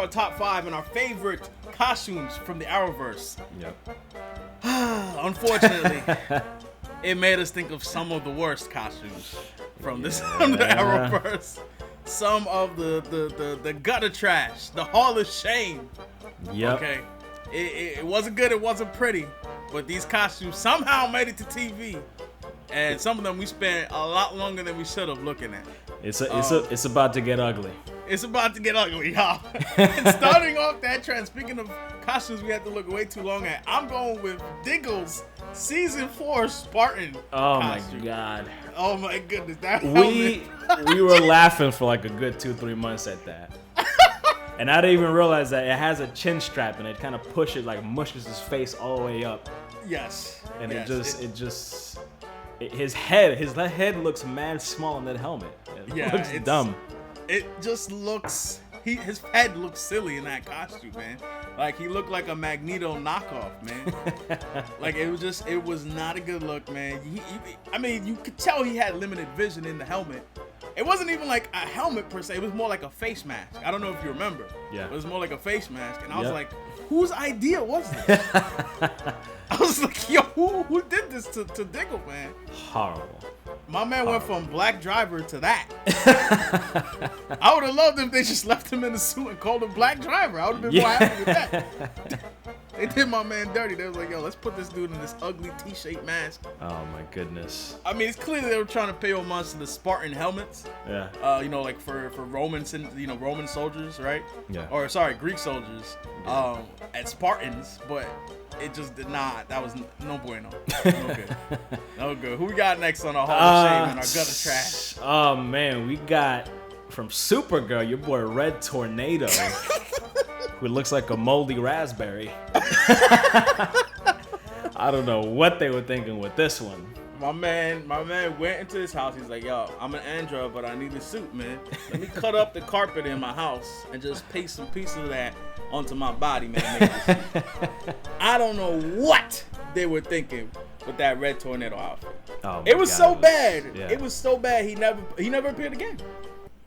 our top 5 and our favorite costumes from the Arrowverse. Yep. Unfortunately, it made us think of some of the worst costumes from the Arrowverse. Some of the gutter trash, the hall of shame. Yep. Okay. It wasn't good, it wasn't pretty, but these costumes somehow made it to TV. And some of them we spent a lot longer than we should have looking at. It's about to get ugly. It's about to get ugly, y'all. And starting off that trend, speaking of costumes we have to look way too long at, I'm going with Indigo's season 4 Spartan costume. My God. Oh my goodness. We were laughing for like a good 2-3 months at that. And I didn't even realize that it has a chin strap and it kind of pushes, like mushes his face all the way up. Yes. And his head looks mad small in that helmet. It looks dumb. It just looks, his head looks silly in that costume, man. Like he looked like a Magneto knockoff, man. Like it was not a good look, man. I mean, you could tell he had limited vision in the helmet. It wasn't even like a helmet per se. It was more like a face mask. I don't know if you remember. Yeah. It was more like a face mask. And I was like, whose idea was this? I was like, yo, who did this to Diggle, man? Horrible. My man went from black driver to that. I would have loved if they just left him in the suit and called him black driver. I would have been more happy with that. They did my man dirty. They was like, yo, let's put this dude in this ugly T-shaped mask. Oh my goodness. I mean, it's clearly they were trying to pay homage to the Spartan helmets. Yeah. Like for Roman soldiers, right? Yeah. Or sorry, Greek soldiers. At Spartans, but it just did not. That was no bueno. No good. No good. Who we got next on our Hall of Shame and our gutter trash? Oh man, we got from Supergirl, your boy Red Tornado, who looks like a moldy raspberry. I don't know what they were thinking with this one. My man went into his house. He's like, yo, I'm an android, but I need a suit, man. Let me cut up the carpet in my house and just paste some pieces of that onto my body, man. I don't know what they were thinking with that Red Tornado outfit. It was so bad. Yeah. It was so bad. He never appeared again.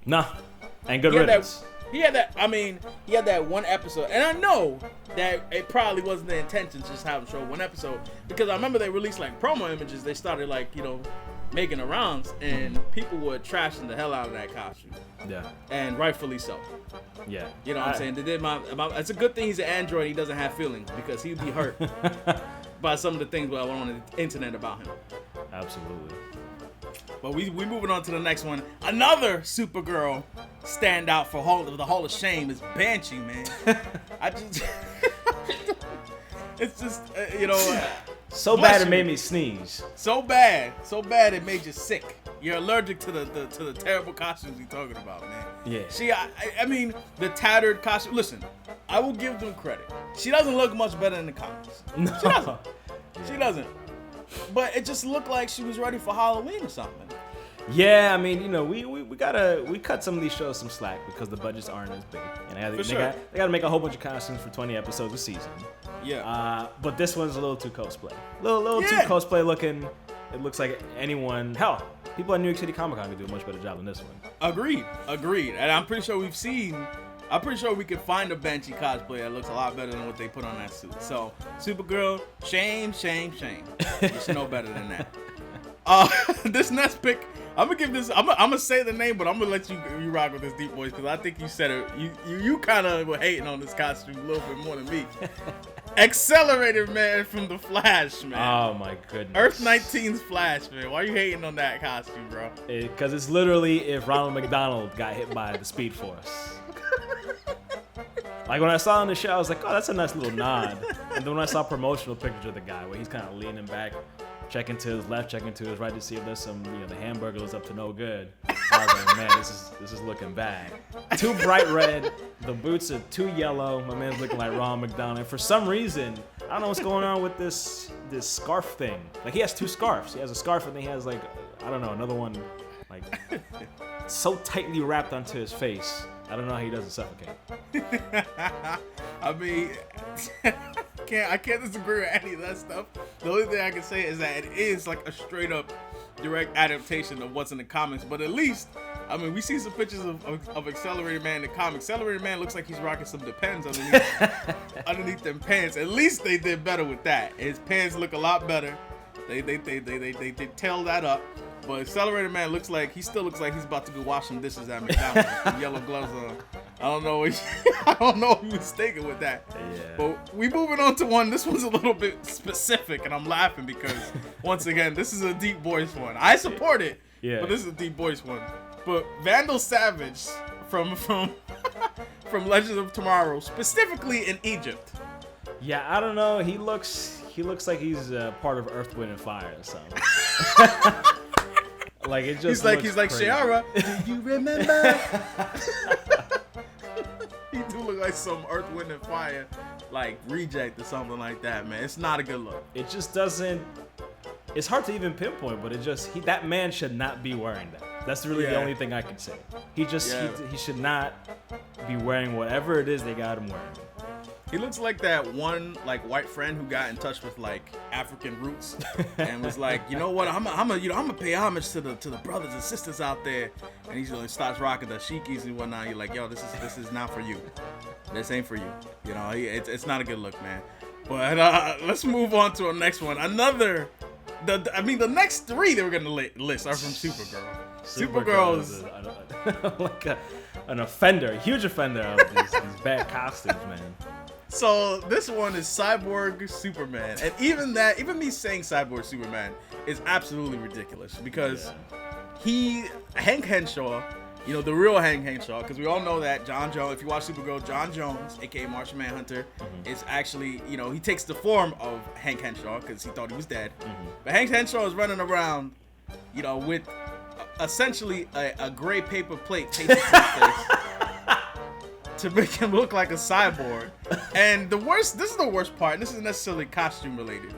Nah, and good riddance. He had that one episode, and I know that it probably wasn't the intention to just have him show one episode, because I remember they released like promo images. They started making the rounds, and people were trashing the hell out of that costume. Yeah. And rightfully so. Yeah. You know what I'm saying? They did it's a good thing he's an android. He doesn't have feelings, because he'd be hurt by some of the things going on the internet about him. Absolutely. But we moving on to the next one. Another Supergirl standout for the Hall of Shame is Banshee, man. It's just so bad it made me sneeze. So bad it made you sick. You're allergic to the terrible costumes you're talking about, man. Yeah. I mean, the tattered costume. Listen, I will give them credit. She doesn't look much better in the comics. No. She doesn't. Yeah. She doesn't. But it just looked like she was ready for Halloween or something. Yeah, I mean, we cut some of these shows some slack because the budgets aren't as big, and they gotta make a whole bunch of costumes for 20 episodes a season. Yeah. But this one's a little too cosplay, little too cosplay looking. It looks like anyone. Hell, people at New York City Comic Con could do a much better job than this one. Agreed. And I'm pretty sure we could find a Banshee cosplay that looks a lot better than what they put on that suit. So, Supergirl, shame. You should know better than that. This next pick, I'm gonna say the name, but I'm gonna let you rock with this, Deep Boys, because I think you said it. You kind of were hating on this costume a little bit more than me. Accelerated Man from The Flash, man. Oh my goodness. Earth 19's Flash, man. Why are you hating on that costume, bro? Because it's literally if Ronald McDonald got hit by the Speed Force. Like when I saw it on the show, I was like, oh, that's a nice little nod. And then when I saw promotional pictures of the guy where he's kind of leaning back, checking to his left, checking to his right to see if there's some, the hamburger was up to no good. I was like, man, this is looking bad. Too bright red. The boots are too yellow. My man's looking like Ron McDonald. And for some reason, I don't know what's going on with this scarf thing. Like he has two scarves. He has a scarf and then he has another one, like so tightly wrapped onto his face. I don't know how he doesn't suffocate. I mean, I can't disagree with any of that stuff. The only thing I can say is that it is like a straight up direct adaptation of what's in the comics, but at least, I mean, we see some pictures of Accelerated Man in the comics. Accelerated Man looks like he's rocking some Depends underneath them pants. At least they did better with that. His pants look a lot better. They tailed that up. But Accelerated Man he still looks like he's about to go wash some dishes at McDonald's with yellow gloves on. I don't know what he was thinking with that. Yeah. But we moving on to one. This one's a little bit specific, and I'm laughing because once again, this is a deep voice one. I support it, but this is a deep voice one. But Vandal Savage from Legends of Tomorrow, specifically in Egypt. Yeah, I don't know. He looks like he's part of Earth, Wind, and Fire or something. Like it just. He's like crazy. Shiara. Do you remember? He do look like some Earth, Wind, and Fire like reject or something like that, man. It's not a good look. It just doesn't. It's hard to even pinpoint, but that man should not be wearing that. That's really the only thing I can say. He should not be wearing whatever it is they got him wearing. He looks like that one like white friend who got in touch with like African roots and was like, you know what, I'm gonna pay homage to the brothers and sisters out there, and he starts rocking the shikis and whatnot. You're like, yo, this is not for you. This ain't for you. You know, it's not a good look, man. But let's move on to our next one. The next three they were gonna list are from Supergirl. Supergirl is like an offender, a huge offender of these bad costumes, man. So this one is Cyborg Superman, and even me saying Cyborg Superman is absolutely ridiculous because Hank Henshaw, the real Hank Henshaw, because we all know that John Jones, if you watch Supergirl, John Jones, aka Martian Manhunter, is actually, he takes the form of Hank Henshaw because he thought he was dead. But Hank Henshaw is running around, with essentially a gray paper plate pasted to his face to make him look like a cyborg. And this is the worst part, and this isn't necessarily costume related,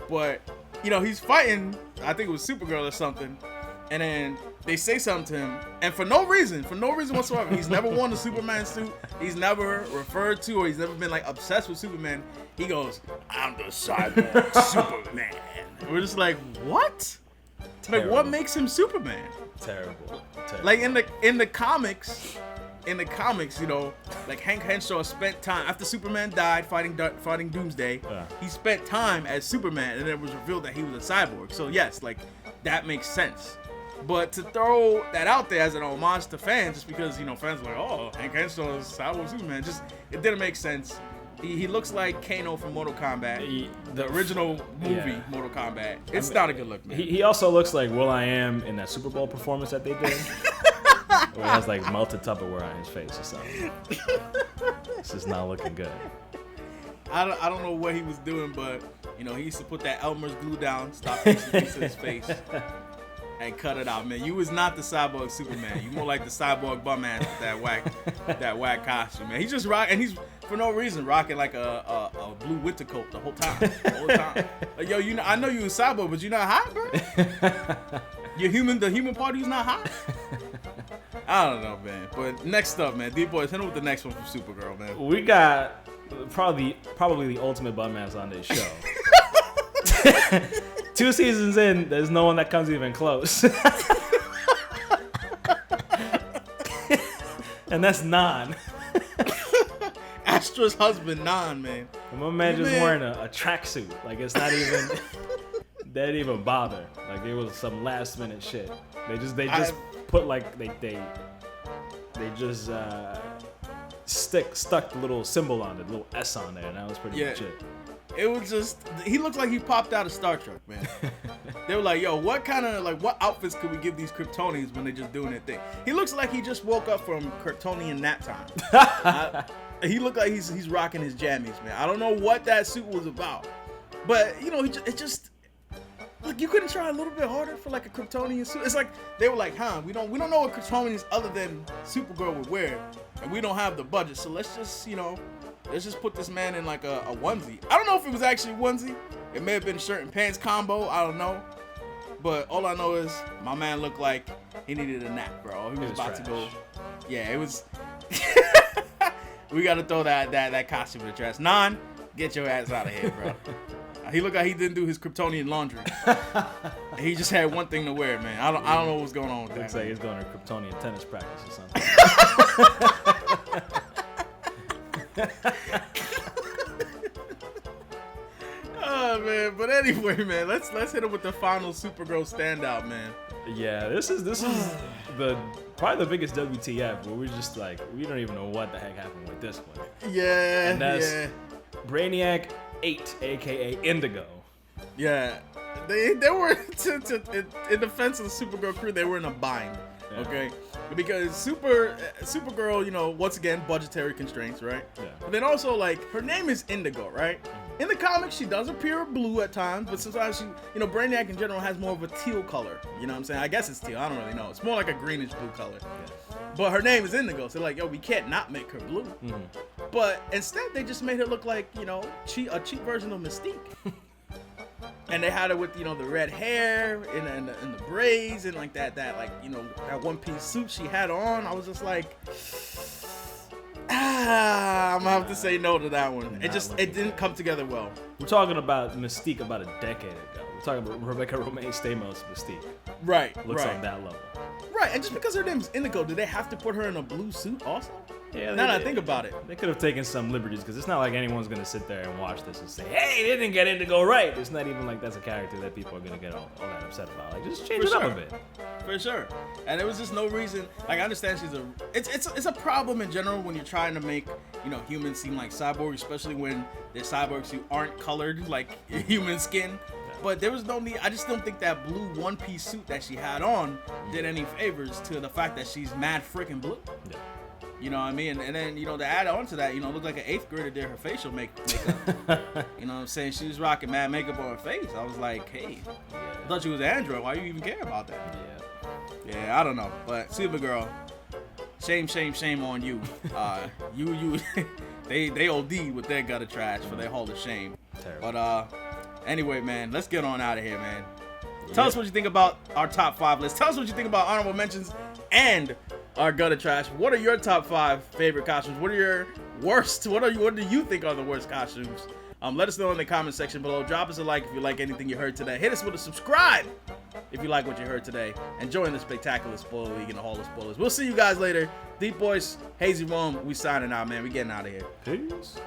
but he's fighting, I think it was Supergirl or something, and then they say something to him, and for no reason whatsoever, he's never worn a Superman suit, he's never referred to, or he's never been like obsessed with Superman. He goes, "I'm the Cyborg Superman." And we're just like, what? Terrible. Like, what makes him Superman? Terrible. Like in the comics, like Hank Henshaw spent time after Superman died fighting Doomsday. He spent time as Superman, and it was revealed that he was a cyborg. So yes, like that makes sense. But to throw that out there as an homage to fans, just because fans are like, oh, Hank Henshaw is Cyborg Superman, it didn't make sense. He looks like Kano from Mortal Kombat, the original movie Mortal Kombat. It's not a good look, man. He also looks like Will.i.am in that Super Bowl performance that they did. Where he has like melted Tupperware on his face or something. This is not looking good. I don't know what he was doing, but he used to put that Elmer's glue down, stop piece of his face, and cut it out, man. You was not the Cyborg Superman. You more like the Cyborg bum ass with that whack costume, man. He's just rocking, and he's for no reason rocking like a blue winter coat the whole time. Like, yo, I know you a cyborg, but you're not hot, bro. The human part of you's not hot. I don't know, man. But next up, man, D-Boys, hit him with the next one from Supergirl, man. We got probably the ultimate bum ass on this show. 2 seasons in, there's no one that comes even close. And that's Non. Astra's husband, Non, man. And my man just wearing a tracksuit. Like, it's not even... They didn't even bother. Like, it was some last minute shit. They just put like they just stuck the little symbol on it, the little S on there, and that was pretty much it. It was just, he looked like he popped out of Star Trek, man. They were like, yo, what outfits could we give these Kryptonians when they're just doing their thing? He looks like he just woke up from Kryptonian nap time. He looked like he's rocking his jammies, man. I don't know what that suit was about, but it just. Look, you couldn't try a little bit harder for like a Kryptonian suit. It's like they were like, we don't know what Kryptonians other than Supergirl would wear, and we don't have the budget. So let's just put this man in like a onesie. I don't know if it was actually a onesie. It may have been shirt and pants combo. I don't know. But all I know is my man looked like he needed a nap, bro. He was about to go. Yeah, it was. We got to throw that costume in the trash. Non, get your ass out of here, bro. He looked like he didn't do his Kryptonian laundry. He just had one thing to wear, man. I don't know what's going on with that. Looks like he's going to Kryptonian tennis practice or something. Oh man, but anyway, man, let's hit him with the final Supergirl standout, man. Yeah, this is probably the biggest WTF, where we're just like, we don't even know what the heck happened with this one. Yeah, and that's Brainiac 8, aka Indigo. Yeah, they were in defense of the Supergirl crew, they were in a bind. Yeah. Okay, because Supergirl, you know, once again, budgetary constraints, right? Yeah. But then also, like, her name is Indigo, right? In the comics, she does appear blue at times, but sometimes she, you know, Brainiac in general has more of a teal color. You know what I'm saying? I guess it's teal. I don't really know. It's more like a greenish blue color. Yeah. But her name is Indigo, so like, yo, we can't not make her blue. Mm-hmm. But instead, they just made her look like, you know, a cheap version of Mystique. And they had her with, you know, the red hair and the braids and like that like, you know, that one-piece suit she had on. I was just like, I'm gonna have to say no to that one. It didn't come together well. We're talking about Mystique about a decade ago. We're talking about Rebecca Romijn Stamos Mystique. Right. Looks on that level. Right, and just because her name is Indigo, do they have to put her in a blue suit also? Yeah. Now that I think about it, they could have taken some liberties, because it's not like anyone's gonna sit there and watch this and say, "Hey, they didn't get Indigo right." It's not even like that's a character that people are gonna get all that upset about. Like, just change it up a bit. For sure. And there was just no reason. Like, I understand it's a problem in general when you're trying to make, you know, humans seem like cyborgs, especially when they're cyborgs who aren't colored like human skin. But there was no need. I just don't think that blue one-piece suit that she had on did any favors to the fact that she's mad freaking blue. Yeah. You know what I mean? And then, you know, to add on to that, you know, it looked like an 8th grader did her facial makeup. You know what I'm saying? She was rocking mad makeup on her face. I was like, hey, I thought you was an android. Why you even care about that? Yeah, I don't know. But Supergirl, shame on you. They OD'd with their gutter trash for their haul of shame. Terrible. But anyway, man, let's get on out of here, man. Tell us what you think about our top 5 list. Tell us what you think about honorable mentions and our gutter trash. What are your top 5 favorite costumes? What are your worst? What do you think are the worst costumes? Let us know in the comment section below. Drop us a like if you like anything you heard today. Hit us with a subscribe if you like what you heard today. And join the spectacular spoiler league and the hall of spoilers. We'll see you guys later. Deep Boys, Hazy Rome, we signing out, man. We getting out of here. Peace.